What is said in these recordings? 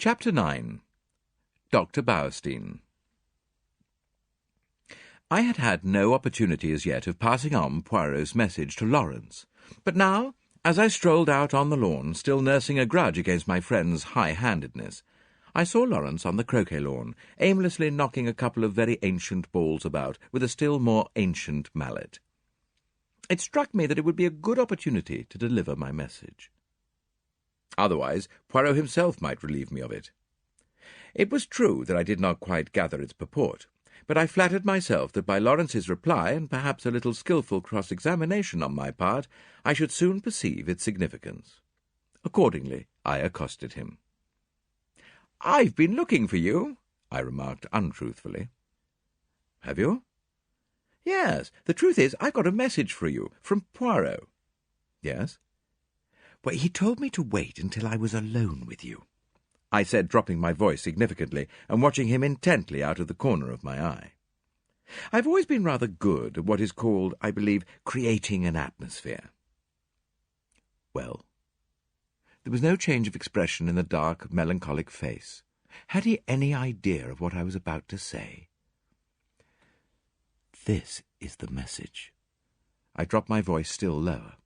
Chapter 9. Dr. BAUERSTEIN. I had had no opportunity as yet of passing on Poirot's message to Lawrence, but now, as I strolled out on the lawn, still nursing a grudge against my friend's high-handedness, I saw Lawrence on the croquet lawn, aimlessly knocking a couple of very ancient balls about with a still more ancient mallet. It struck me that it would be a good opportunity to deliver my message. Otherwise, Poirot himself might relieve me of it. It was true that I did not quite gather its purport, but I flattered myself that by Lawrence's reply, and perhaps a little skilful cross-examination on my part, I should soon perceive its significance. Accordingly, I accosted him. "I've been looking for you," I remarked untruthfully. "Have you?" "Yes. The truth is, I've got a message for you, from Poirot." "Yes?" "Well, he told me to wait until I was alone with you," I said, dropping my voice significantly and watching him intently out of the corner of my eye. I've always been rather good at what is called, I believe, creating an atmosphere. Well? There was no change of expression in the dark, melancholic face. Had he any idea of what I was about to say? This is the message. I dropped my voice still lower.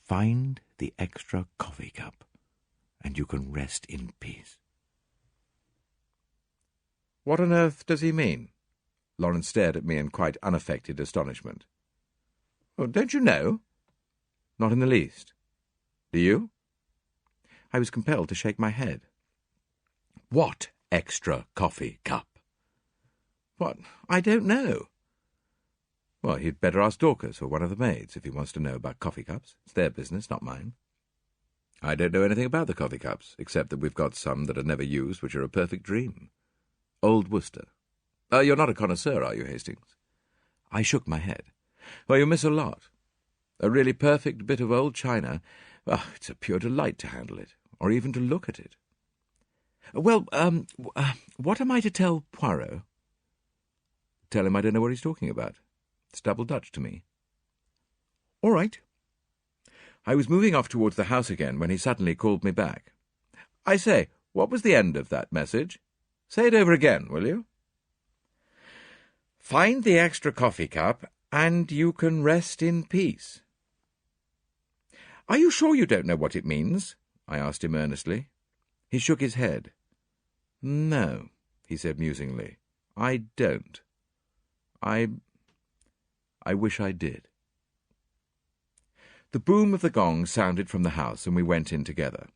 Find the extra coffee cup, and you can rest in peace. What on earth does he mean? Lawrence stared at me in quite unaffected astonishment. Oh, don't you know? Not in the least. Do you? I was compelled to shake my head. What extra coffee cup? What? I don't know. Well, he'd better ask Dorcas or one of the maids if he wants to know about coffee cups. It's their business, not mine. I don't know anything about the coffee cups, except that we've got some that are never used, which are a perfect dream. Old Worcester. You're not a connoisseur, are you, Hastings? I shook my head. Well, you miss a lot. A really perfect bit of old china. Oh, it's a pure delight to handle it, or even to look at it. Well, what am I to tell Poirot? Tell him I don't know what he's talking about. It's double Dutch to me. All right. I was moving off towards the house again when he suddenly called me back. I say, what was the end of that message? Say it over again, will you? Find the extra coffee cup, and you can rest in peace. Are you sure you don't know what it means? I asked him earnestly. He shook his head. No, he said musingly. I don't. I wish I did. The boom of the gong sounded from the house, and we went in together.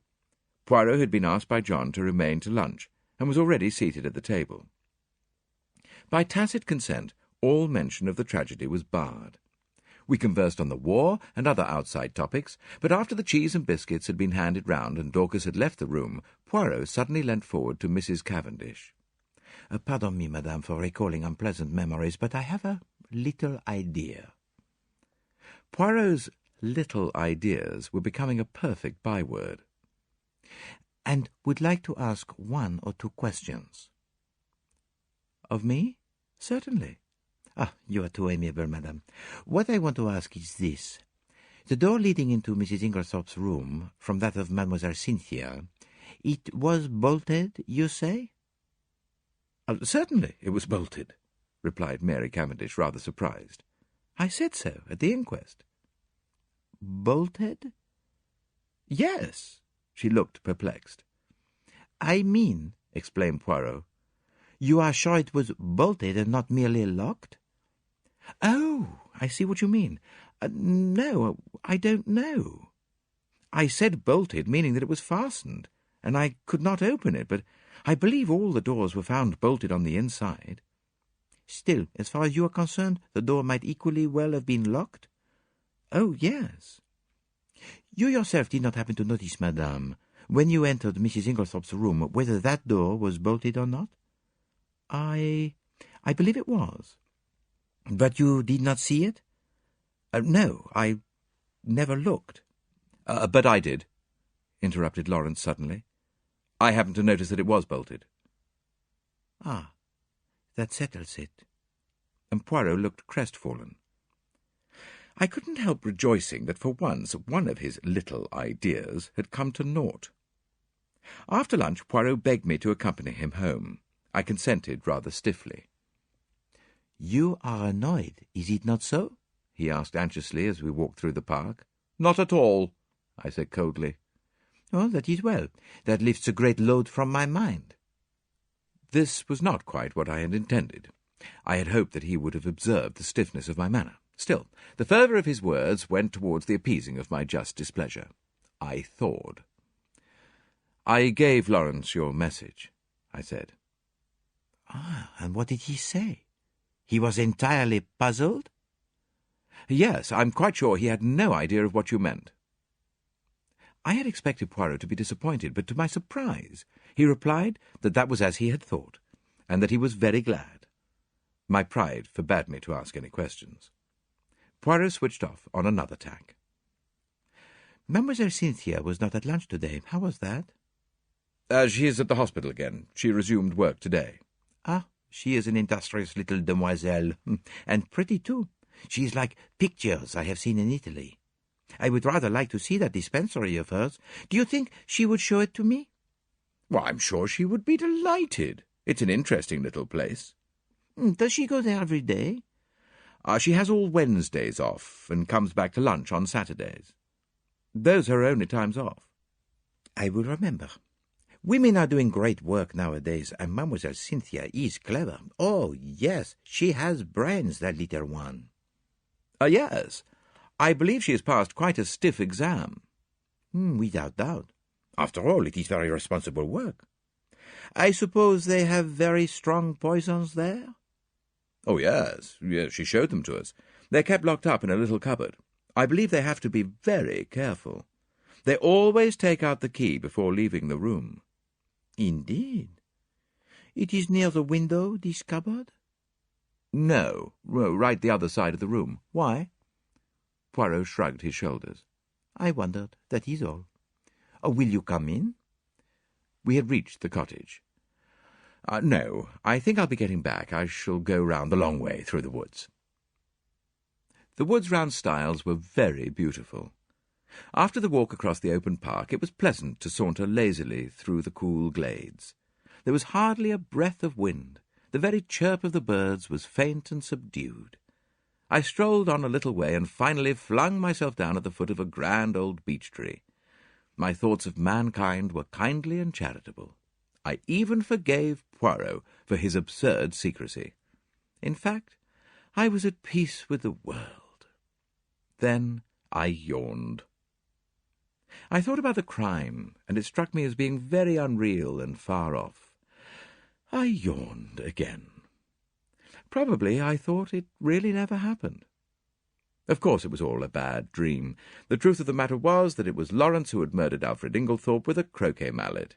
Poirot had been asked by John to remain to lunch, and was already seated at the table. By tacit consent, all mention of the tragedy was barred. We conversed on the war and other outside topics, but after the cheese and biscuits had been handed round and Dorcas had left the room, Poirot suddenly leant forward to Mrs. Cavendish. Pardon me, madame, for recalling unpleasant memories, but I have a little idea. Poirot's little ideas were becoming a perfect byword. And would like to ask one or two questions. Of me? Certainly. You are too amiable, madame. What I want to ask is this. The door leading into Mrs. Inglethorpe's room, from that of Mademoiselle Cynthia, it was bolted, you say? Certainly it was bolted, replied Mary Cavendish, rather surprised. I said so at the inquest. Bolted? Yes. She looked perplexed. I mean, explained Poirot, you are sure it was bolted and not merely locked? Oh, I see what you mean. No, I don't know. I said bolted, meaning that it was fastened, and I could not open it, but I believe all the doors were found bolted on the inside. Still, as far as you are concerned, the door might equally well have been locked? Oh, yes. You yourself did not happen to notice, madame, when you entered Mrs. Inglethorpe's room, whether that door was bolted or not? I believe it was. But you did not see it? No, I never looked. But I did, interrupted Lawrence suddenly. I happened to notice that it was bolted. Ah, that settles it. And Poirot looked crestfallen. I couldn't help rejoicing that for once one of his little ideas had come to naught. After lunch, Poirot begged me to accompany him home. I consented rather stiffly. "You are annoyed, is it not so?" he asked anxiously as we walked through the park. "Not at all," I said coldly. "Oh, that is well. That lifts a great load from my mind." This was not quite what I had intended. I had hoped that he would have observed the stiffness of my manner. Still, the fervour of his words went towards the appeasing of my just displeasure. I thawed. "I gave Lawrence your message," I said. "Ah, and what did he say? He was entirely puzzled?" "Yes, I'm quite sure he had no idea of what you meant." I had expected Poirot to be disappointed, but to my surprise he replied that was as he had thought, and that he was very glad. My pride forbade me to ask any questions. Poirot switched off on another tack. "Mademoiselle Cynthia was not at lunch today. How was that?" She is at the hospital again. She resumed work today." "Ah, she is an industrious little demoiselle, and pretty too. She is like pictures I have seen in Italy. I would rather like to see that dispensary of hers. Do you think she would show it to me?" "Well, I'm sure she would be delighted. It's an interesting little place." "Does she go there every day?" She has all Wednesdays off, and comes back to lunch on Saturdays. Those are her only times off." "I will remember. Women are doing great work nowadays, and Mademoiselle Cynthia is clever. Oh, yes, she has brains, that little one." Yes. I believe she has passed quite a stiff exam." "Without doubt. After all, it is very responsible work. I suppose they have very strong poisons there?" "Oh, yes. Yes, she showed them to us. They're kept locked up in a little cupboard. I believe they have to be very careful. They always take out the key before leaving the room." "Indeed. It is near the window, this cupboard?" "No, right the other side of the room. Why?" Poirot shrugged his shoulders. "I wondered, that is all. Will you come in?" We had reached the cottage. "No, I think I'll be getting back. I shall go round the long way through the woods." The woods round Styles were very beautiful. After the walk across the open park, it was pleasant to saunter lazily through the cool glades. There was hardly a breath of wind. The very chirp of the birds was faint and subdued. I strolled on a little way and finally flung myself down at the foot of a grand old beech tree. My thoughts of mankind were kindly and charitable. I even forgave Poirot for his absurd secrecy. In fact, I was at peace with the world. Then I yawned. I thought about the crime, and it struck me as being very unreal and far off. I yawned again. Probably I thought it really never happened. Of course it was all a bad dream. The truth of the matter was that it was Lawrence who had murdered Alfred Inglethorpe with a croquet mallet.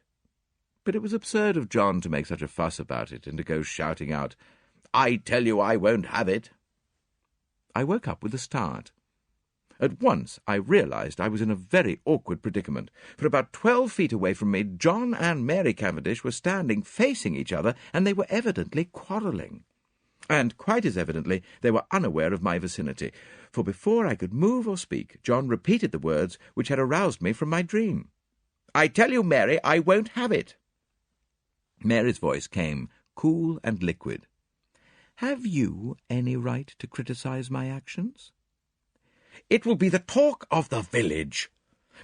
But it was absurd of John to make such a fuss about it and to go shouting out, "I tell you I won't have it." I woke up with a start. At once I realized I was in a very awkward predicament, for about 12 feet away from me John and Mary Cavendish were standing facing each other, and they were evidently quarrelling. And quite as evidently they were unaware of my vicinity, for before I could move or speak, John repeated the words which had aroused me from my dream. "I tell you, Mary, I won't have it." Mary's voice came, cool and liquid. "Have you any right to criticize my actions?" "It will be the talk of the village.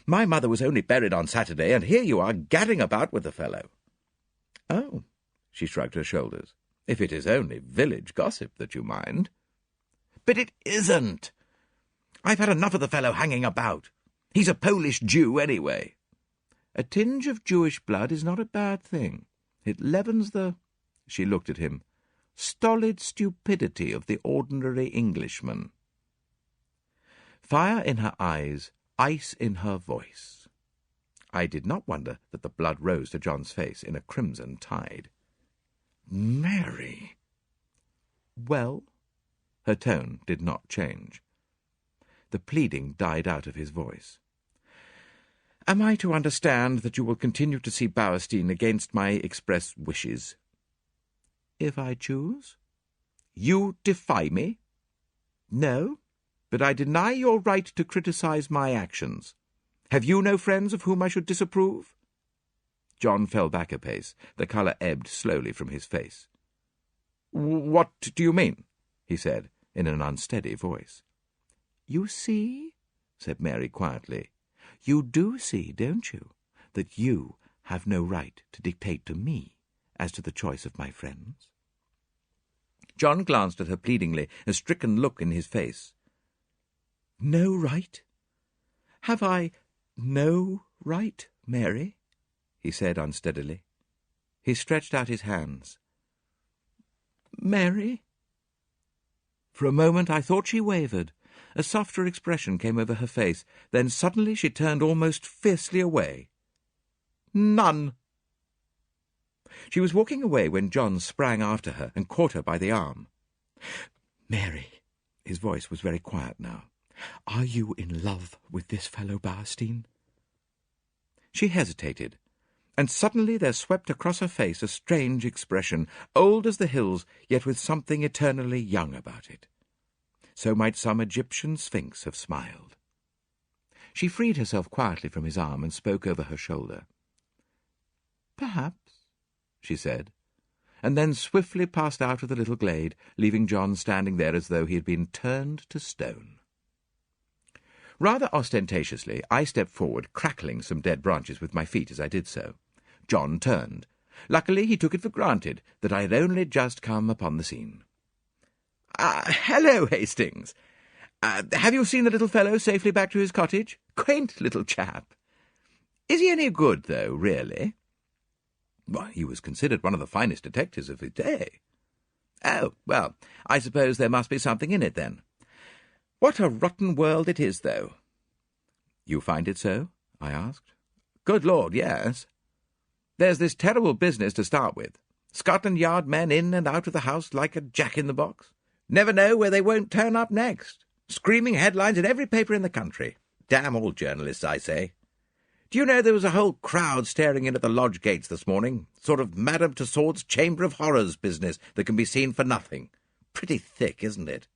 My mother was only buried on Saturday, and here you are gadding about with the fellow." "Oh," she shrugged her shoulders. "If it is only village gossip that you mind." "But it isn't. I've had enough of the fellow hanging about. He's a Polish Jew, anyway." "A tinge of Jewish blood is not a bad thing. It leavens the—" she looked at him, "stolid stupidity of the ordinary Englishman." Fire in her eyes, ice in her voice. I did not wonder that the blood rose to John's face in a crimson tide. "Mary!" "Well?" Her tone did not change. The pleading died out of his voice. "Am I to understand that you will continue to see BAUERSTEIN against my express wishes?" "If I choose." "You defy me?" "No, but I deny your right to criticize my actions. Have you no friends of whom I should disapprove?" John fell back a pace. The colour ebbed slowly from his face. "What do you mean?" he said, in an unsteady voice. "You see," said Mary quietly. "You do see, don't you, that you have no right to dictate to me as to the choice of my friends?" John glanced at her pleadingly, a stricken look in his face. "No right? Have I no right, Mary?" he said unsteadily. He stretched out his hands. "Mary?" For a moment I thought she wavered. A softer expression came over her face. Then suddenly she turned almost fiercely away. "None." She was walking away when John sprang after her and caught her by the arm. "Mary," his voice was very quiet now, "are you in love with this fellow BAUERSTEIN?" She hesitated, and suddenly there swept across her face a strange expression, old as the hills, yet with something eternally young about it. So might some Egyptian sphinx have smiled. She freed herself quietly from his arm and spoke over her shoulder. "Perhaps," she said, and then swiftly passed out of the little glade, leaving John standing there as though he had been turned to stone. Rather ostentatiously, I stepped forward, crackling some dead branches with my feet as I did so. John turned. Luckily, he took it for granted that I had only just come upon the scene. "Hello, Hastings. Have you seen the little fellow safely back to his cottage? Quaint little chap. Is he any good, though, really?" "Well, he was considered one of the finest detectives of his day." "Oh, well, I suppose there must be something in it, then. What a rotten world it is, though." "You find it so?" I asked. "Good Lord, yes. There's this terrible business to start with. Scotland Yard men in and out of the house like a jack-in-the-box. Never know where they won't turn up next. Screaming headlines in every paper in the country. Damn all journalists, I say. Do you know there was a whole crowd staring in at the lodge gates this morning? Sort of Madame Tussauds Chamber of Horrors business that can be seen for nothing. Pretty thick, isn't it?"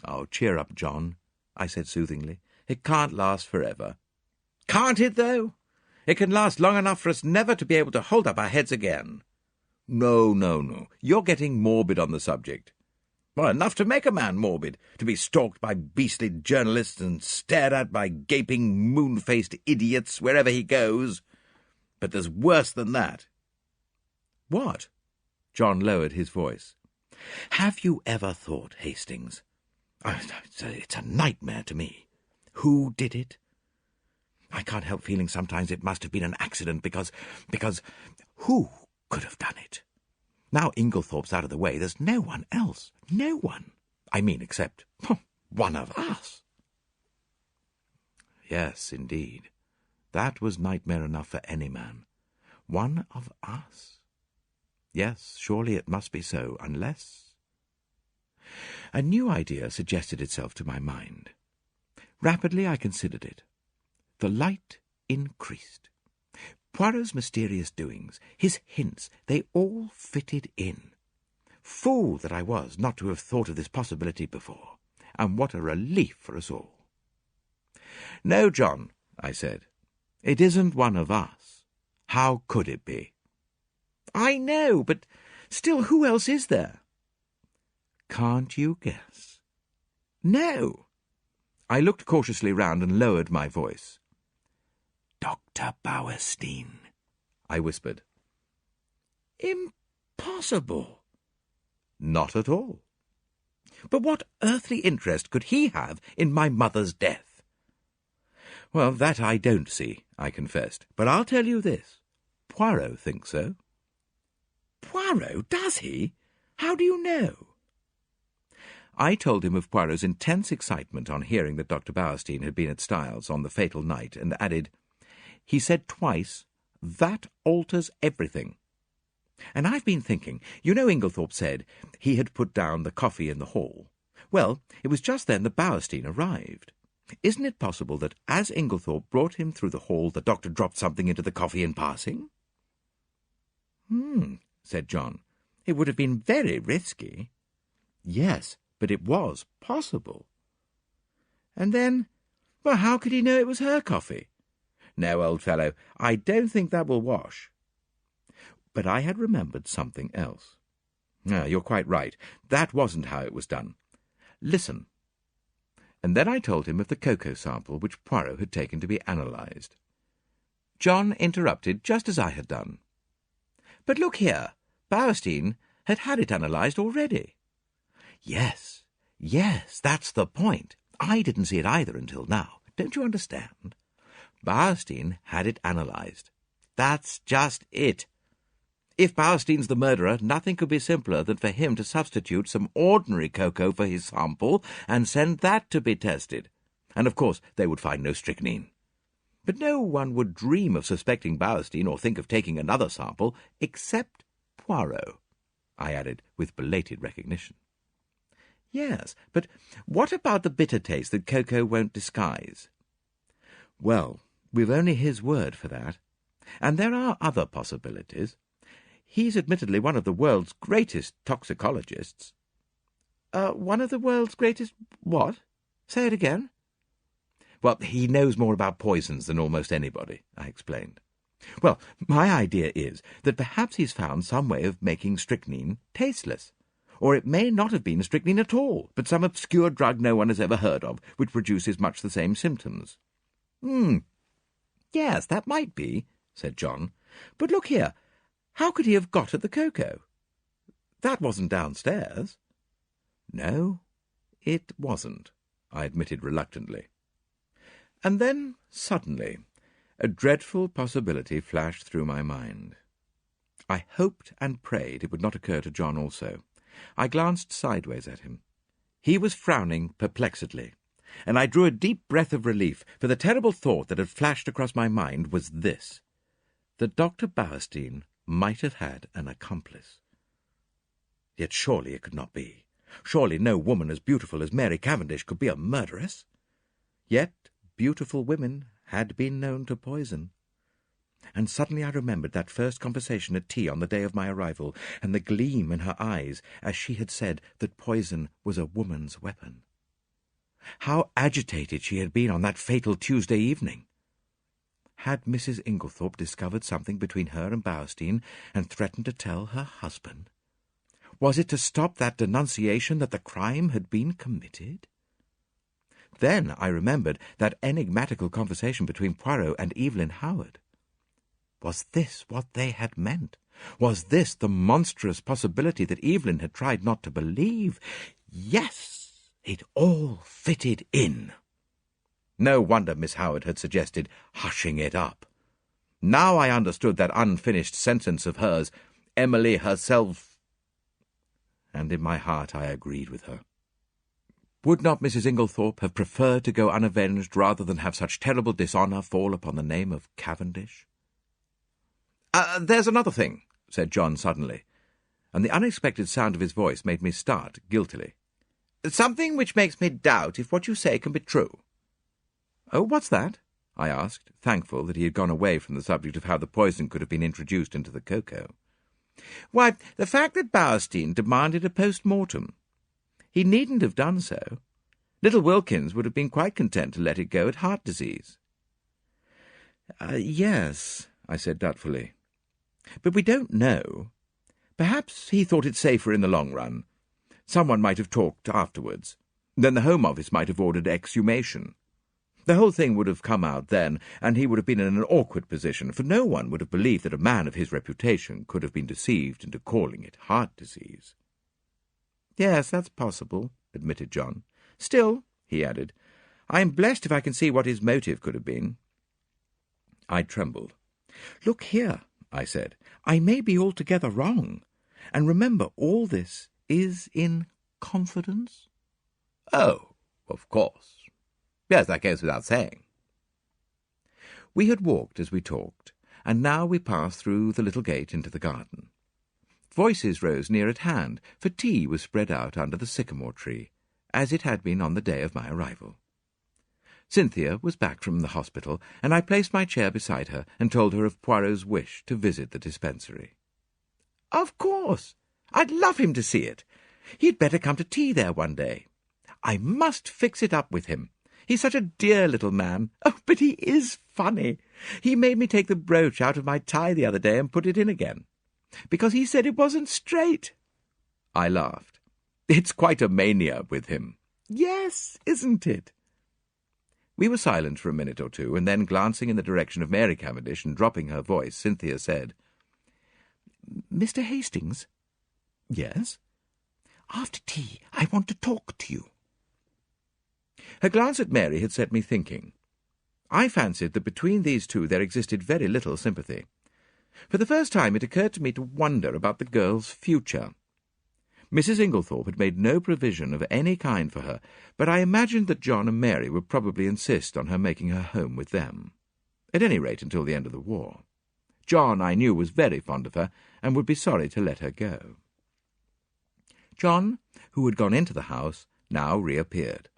"Oh, cheer up, John," I said soothingly. "It can't last forever." "Can't it, though? It can last long enough for us never to be able to hold up our heads again." No. You're getting morbid on the subject." "Well, enough to make a man morbid, to be stalked by beastly journalists and stared at by gaping, moon-faced idiots wherever he goes. But there's worse than that." "What?" John lowered his voice. "Have you ever thought, Hastings? It's a nightmare to me. Who did it? I can't help feeling sometimes it must have been an accident, because who could have done it? Now Inglethorpe's out of the way, there's no one else. No one. I mean, except one of us." Yes, indeed. That was nightmare enough for any man. One of us. Yes, surely it must be so, unless... A new idea suggested itself to my mind. Rapidly I considered it. The light increased. Poirot's mysterious doings, his hints, they all fitted in. Fool that I was not to have thought of this possibility before, and what a relief for us all. "No, John," I said, "it isn't one of us. How could it be?" "I know, but still, who else is there?" "Can't you guess?" "No." I looked cautiously round and lowered my voice. "Dr. BAUERSTEIN," I whispered. "Impossible." "Not at all." "But what earthly interest could he have in my mother's death?" "Well, that I don't see," I confessed. "But I'll tell you this. Poirot thinks so." "Poirot, does he? How do you know?" I told him of Poirot's intense excitement on hearing that Dr. BAUERSTEIN had been at Styles on the fatal night, and added, "He said twice, 'That alters everything.' And I've been thinking, you know Inglethorpe said he had put down the coffee in the hall. Well, it was just then that BAUERSTEIN arrived. Isn't it possible that as Inglethorpe brought him through the hall, the doctor dropped something into the coffee in passing?" Said John. "It would have been very risky." "Yes, but it was possible." "And then, well, how could he know it was her coffee?" "No, old fellow, I don't think that will wash. But I had remembered something else. You're quite right. That wasn't how it was done. Listen. And then I told him of the cocoa sample which Poirot had taken to be analysed. John interrupted just as I had done. But look here, BAUERSTEIN had it analysed already. Yes, that's the point. I didn't see it either until now. Don't you understand? BAUERSTEIN had it analysed. That's just it. If BAUERSTEIN's the murderer, nothing could be simpler than for him to substitute some ordinary cocoa for his sample and send that to be tested. And of course they would find no strychnine. But no one would dream of suspecting BAUERSTEIN or think of taking another sample, except Poirot, I added with belated recognition. Yes, but what about the bitter taste that cocoa won't disguise? Well, we've only his word for that. And there are other possibilities. He's admittedly one of the world's greatest toxicologists. One of the world's greatest what? Say it again. Well, he knows more about poisons than almost anybody, I explained. Well, my idea is that perhaps he's found some way of making strychnine tasteless. Or it may not have been strychnine at all, but some obscure drug no one has ever heard of, which produces much the same symptoms. Yes, that might be, said John. But look here, how could he have got at the cocoa? That wasn't downstairs. No, it wasn't, I admitted reluctantly. And then, suddenly, a dreadful possibility flashed through my mind. I hoped and prayed it would not occur to John also. I glanced sideways at him. He was frowning perplexedly, and I drew a deep breath of relief, for the terrible thought that had flashed across my mind was this, that Dr. BAUERSTEIN might have had an accomplice. Yet surely it could not be. Surely no woman as beautiful as Mary Cavendish could be a murderess. Yet beautiful women had been known to poison. And suddenly I remembered that first conversation at tea on the day of my arrival, and the gleam in her eyes as she had said that poison was a woman's weapon. How agitated she had been on that fatal Tuesday evening! Had Mrs. Inglethorpe discovered something between her and BAUERSTEIN and threatened to tell her husband? Was it to stop that denunciation that the crime had been committed? Then I remembered that enigmatical conversation between Poirot and Evelyn Howard. Was this what they had meant? Was this the monstrous possibility that Evelyn had tried not to believe? Yes, it all fitted in. No wonder Miss Howard had suggested hushing it up. Now I understood that unfinished sentence of hers, Emily herself, and in my heart I agreed with her. Would not Mrs. Inglethorpe have preferred to go unavenged rather than have such terrible dishonour fall upon the name of Cavendish? There's another thing, said John suddenly, and the unexpected sound of his voice made me start guiltily. Something which makes me doubt if what you say can be true. Oh, what's that? I asked, thankful that he had gone away from the subject of how the poison could have been introduced into the cocoa. Why, the fact that BAUERSTEIN demanded a post-mortem. He needn't have done so. Little Wilkins would have been quite content to let it go at heart disease. Yes, I said doubtfully. But we don't know. Perhaps he thought it safer in the long run. Someone might have talked afterwards. Then the Home Office might have ordered exhumation. The whole thing would have come out then, and he would have been in an awkward position, for no one would have believed that a man of his reputation could have been deceived into calling it heart disease. Yes, that's possible, admitted John. Still, he added, I am blessed if I can see what his motive could have been. I trembled. Look here, I said, I may be altogether wrong. And remember, all this is in confidence. Oh, of course. Yes, that goes without saying. We had walked as we talked, and now we passed through the little gate into the garden. Voices rose near at hand, for tea was spread out under the sycamore tree, as it had been on the day of my arrival. Cynthia was back from the hospital, and I placed my chair beside her and told her of Poirot's wish to visit the dispensary. Of course! I'd love him to see it. He'd better come to tea there one day. I must fix it up with him. He's such a dear little man. Oh, but he is funny. He made me take the brooch out of my tie the other day and put it in again. because he said it wasn't straight." I laughed. "It's quite a mania with him." "Yes, isn't it?" We were silent for a minute or two, and then, glancing in the direction of Mary Cavendish and dropping her voice, Cynthia said, "Mr. Hastings?" "Yes?" "After tea, I want to talk to you." Her glance at Mary had set me thinking. I fancied that between these two there existed very little sympathy. For the first time it occurred to me to wonder about the girl's future. Mrs. Inglethorpe had made no provision of any kind for her, but I imagined that John and Mary would probably insist on her making her home with them, at any rate until the end of the war. John, I knew, was very fond of her, and would be sorry to let her go. John, who had gone into the house, now reappeared.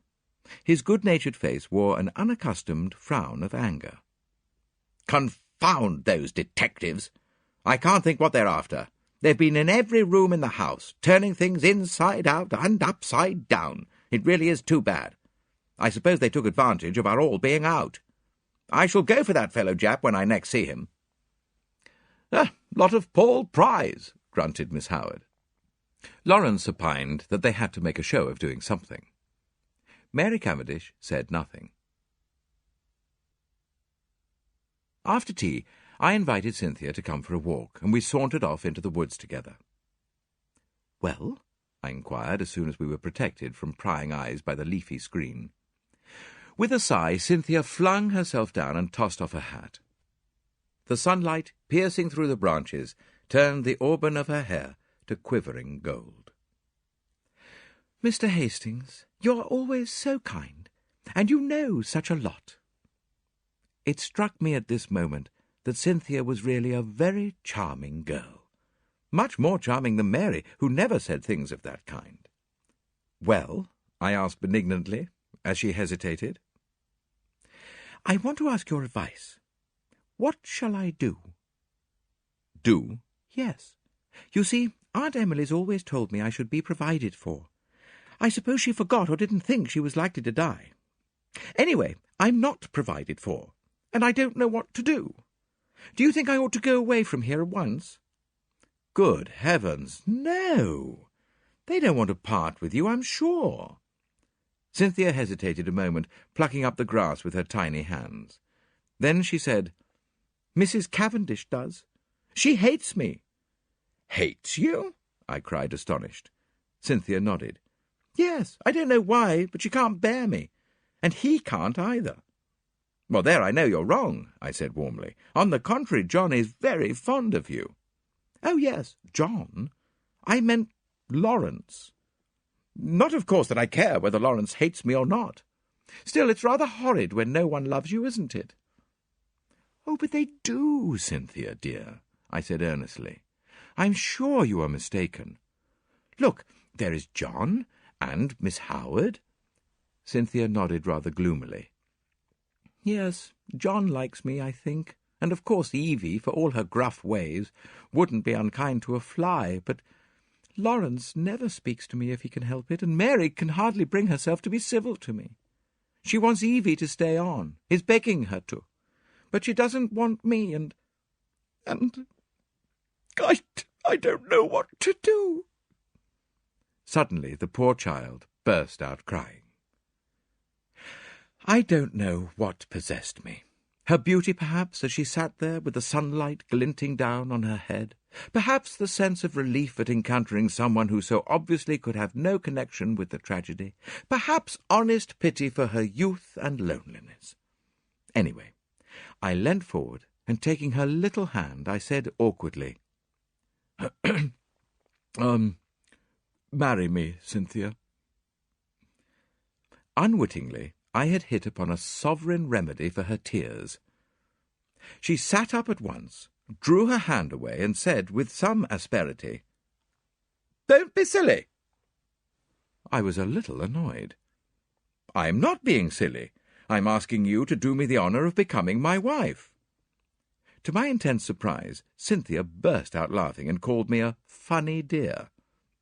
His good-natured face wore an unaccustomed frown of anger. "Confound those detectives! I can't think what they're after. They've been in every room in the house, turning things inside out and upside down. It really is too bad. I suppose they took advantage of our all being out. I shall go for that fellow Jap when I next see him." "Lot of Paul Pry's," grunted Miss Howard. Lawrence opined that they had to make a show of doing something. Mary Cavendish said nothing. After tea, I invited Cynthia to come for a walk, and we sauntered off into the woods together. "Well?" I inquired as soon as we were protected from prying eyes by the leafy screen. With a sigh, Cynthia flung herself down and tossed off her hat. The sunlight, piercing through the branches, turned the auburn of her hair to quivering gold. "Mr. Hastings, you're always so kind, and you know such a lot." It struck me at this moment that Cynthia was really a very charming girl, much more charming than Mary, who never said things of that kind. "Well?" I asked benignantly, as she hesitated. "I want to ask your advice. What shall I do?" "Do?" "Yes. You see, Aunt Emily's always told me I should be provided for. I suppose she forgot or didn't think she was likely to die. Anyway, I'm not provided for, and I don't know what to do. Do you think I ought to go away from here at once?" "Good heavens, no! They don't want to part with you, I'm sure." Cynthia hesitated a moment, plucking up the grass with her tiny hands. Then she said, "Mrs. Cavendish does. She hates me." "Hates you?" I cried, astonished. Cynthia nodded. "Yes, I don't know why, but she can't bear me. And he can't either." "Well, there I know you're wrong," I said warmly. "On the contrary, John is very fond of you." "Oh, yes, John. I meant Lawrence. Not, of course, that I care whether Lawrence hates me or not. Still, it's rather horrid when no one loves you, isn't it?" "Oh, but they do, Cynthia, dear," I said earnestly. "I'm sure you are mistaken. Look, there is John and Miss Howard." Cynthia nodded rather gloomily. "Yes, John likes me, I think, and of course Evie, for all her gruff ways, wouldn't be unkind to a fly, but Lawrence never speaks to me if he can help it, and Mary can hardly bring herself to be civil to me. She wants Evie to stay on, is begging her to, but she doesn't want me, and I don't know what to do." Suddenly the poor child burst out crying. I don't know what possessed me. Her beauty, perhaps, as she sat there with the sunlight glinting down on her head. Perhaps the sense of relief at encountering someone who so obviously could have no connection with the tragedy. Perhaps honest pity for her youth and loneliness. Anyway, I leant forward, and taking her little hand, I said awkwardly, "Marry me, Cynthia." Unwittingly, I had hit upon a sovereign remedy for her tears. She sat up at once, drew her hand away, and said with some asperity, "Don't be silly." I was a little annoyed. "I'm not being silly. I'm asking you to do me the honour of becoming my wife." To my intense surprise, Cynthia burst out laughing and called me a funny dear.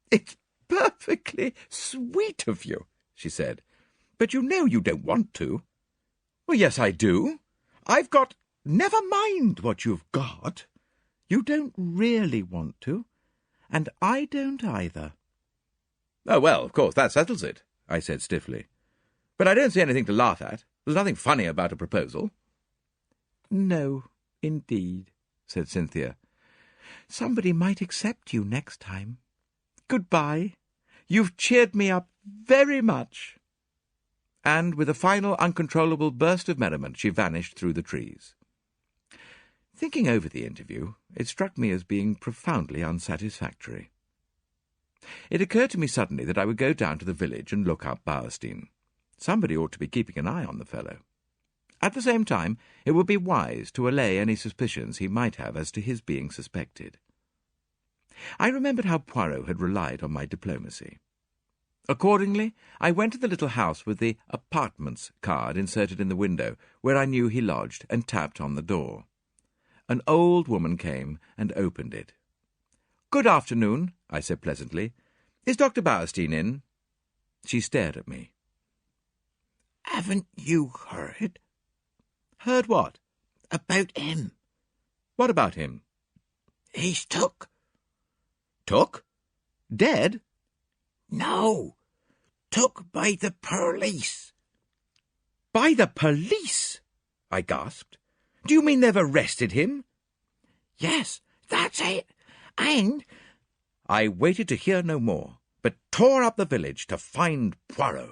"It's perfectly sweet of you," she said. "But you know you don't want to." "Well, yes, I do. I've got—" "Never mind what you've got. You don't really want to, and I don't either." "Oh, well, of course, that settles it," I said stiffly. "But I don't see anything to laugh at. There's nothing funny about a proposal." "No, indeed," said Cynthia. "Somebody might accept you next time. Goodbye. You've cheered me up very much." And with a final uncontrollable burst of merriment she vanished through the trees. Thinking over the interview, it struck me as being profoundly unsatisfactory. It occurred to me suddenly that I would go down to the village and look up BAUERSTEIN. Somebody ought to be keeping an eye on the fellow. At the same time, it would be wise to allay any suspicions he might have as to his being suspected. I remembered how Poirot had relied on my diplomacy. Accordingly, I went to the little house with the apartments card inserted in the window, where I knew he lodged, and tapped on the door. An old woman came and opened it. "Good afternoon," I said pleasantly. "Is Dr. BAUERSTEIN in?" She stared at me. "Haven't you heard?" "Heard what?" "About him. "What about him?" He's took." "Took? Dead?" "No, took by the police." "By the police?" I gasped. "Do you mean they've arrested him?" "Yes, that's it. And—" I waited to hear no more, but tore up the village to find Poirot.